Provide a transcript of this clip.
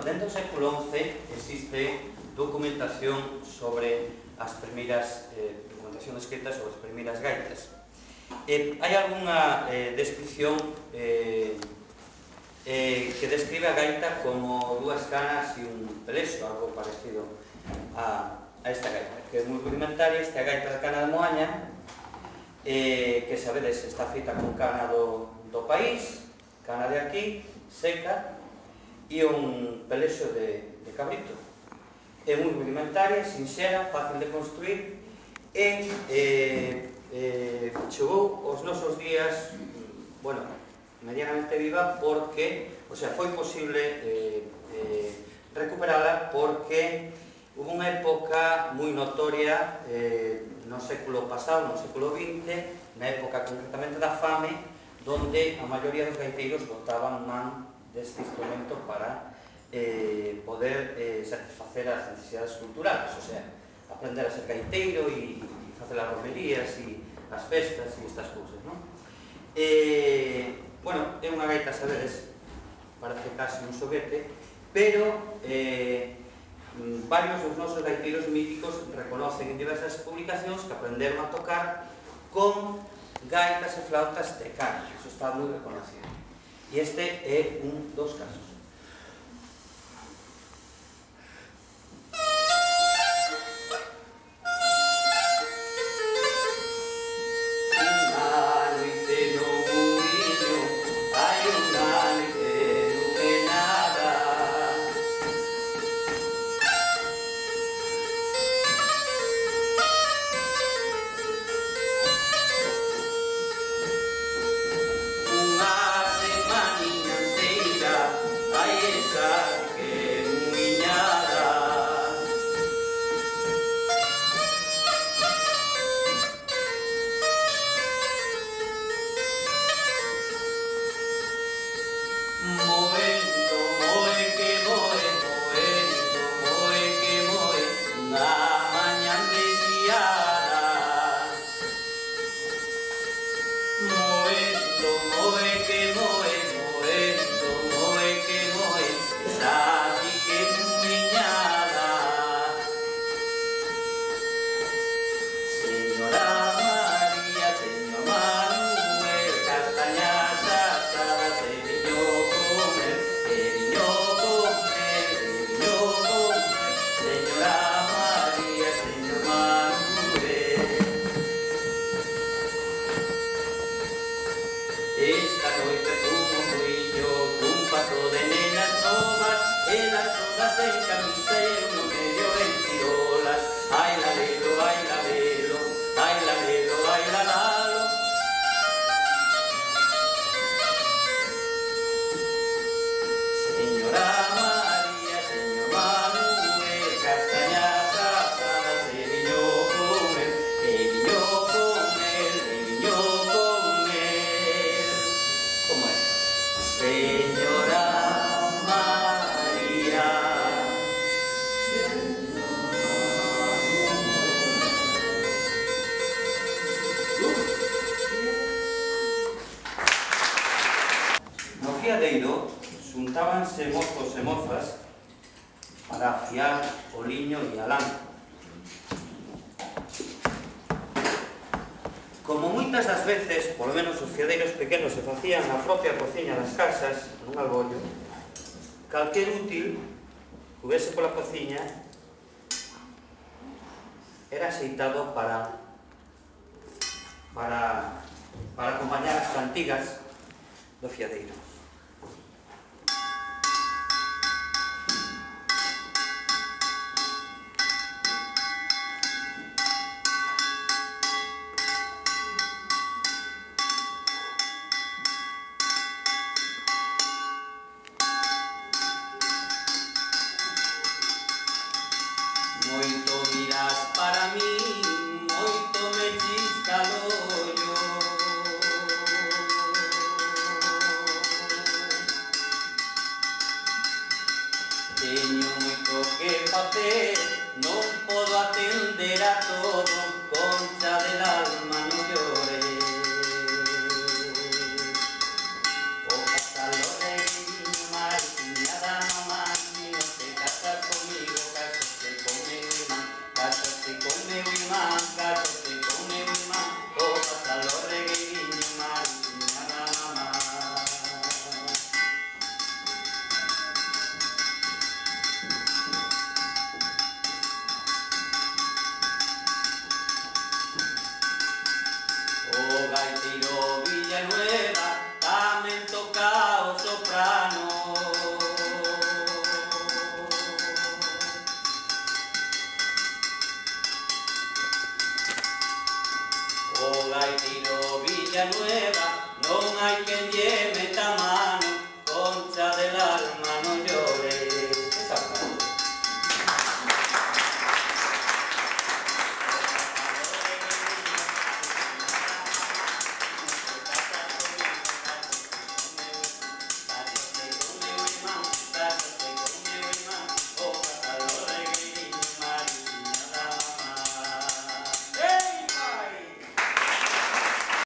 dentro do século XI existe documentación sobre as primeiras documentación escrita sobre as primeiras gaitas. Hai algunha descripción que describe a gaita como dúas canas e un pelexo, algo parecido a esta gaita, que é moi rudimentaria. Esta gaita de cana de Moaña, que sabedes está feita con cana do país, cana de aquí, seca, e un pelexo de cabrito. É moi rudimentaria, sinxela, fácil de construir, e chegou aos nosos días, bueno, medianamente viva, porque, o sea, foi posible recuperala porque hubo unha época moi notoria no século pasado, no século XX, na época concretamente da fame, donde a maioría dos gaiteiros botaban man deste instrumento para poder satisfacer as necesidades culturales, o sea, aprender a ser gaiteiro e facer as romerías e as festas e estas cousas, non? Bueno, é unha gaita, sabedes, parece casi un xoguete, pero varios dos nosos gaiteiros míticos reconocen en diversas publicacións que aprenderon a tocar con gaitas e flautas de cana. Iso está moi reconocido. E este é un dos casos. Xuntábanse mozos e mozas para afiar o liño e a lana. Como moitas das veces, polo menos os fiadeiros pequenos se facían na propia cociña das casas, nun albollo, calquer útil que houvese pola cociña era axeitado para acompañar as cantigas do fiadeiro. Moito miras para mí, moito me chisca o ollo. hai quen lle